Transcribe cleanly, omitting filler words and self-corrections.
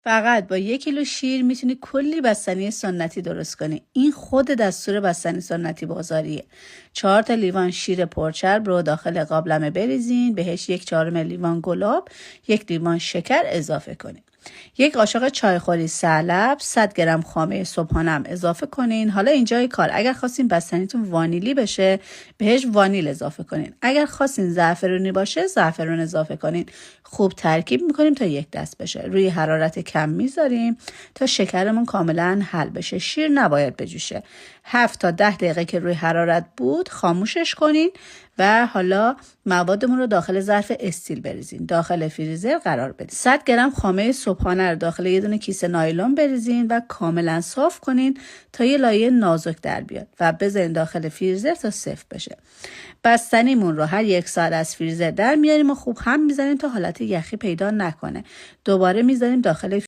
فقط با 1 کیلو شیر میتونی کلی بستنی سنتی درست کنی. این خود دستور بستنی سنتی بازاریه. 4 تا لیوان شیر پرچرب رو داخل قابلمه بریزین، بهش 1/4 لیوان گلاب، 1 لیوان شکر اضافه کنین. 1 قاشق چایخوری سرلب، 100 گرم خامه صبحانه هم اضافه کنین. حالا اینجای کار اگر خواستین بستنیتون وانیلی بشه بهش وانیل اضافه کنین. اگر خواستین زعفرونی باشه زعفرون اضافه کنین. خوب ترکیب میکنیم تا یک دست بشه. روی حرارت کم میذاریم تا شکرمون کاملا حل بشه. شیر نباید بجوشه. 7 تا 10 دقیقه که روی حرارت بود خاموشش کنین و حالا موادمون رو داخل ظرف استیل بریزین. داخل فریزر قرار بدین. 100 گرم خامه صبحانه رو داخل یه دونه کیسه نایلون بریزین و کاملا صاف کنین تا یه لایه نازک در بیاد و بذارین داخل فریزر تا سفت بشه. بستنیمون رو هر 1 ساعت از فریزر در میاریم و خوب هم میذاریم تا حالت یخی پیدا نکنه. دوباره میذاریم داخل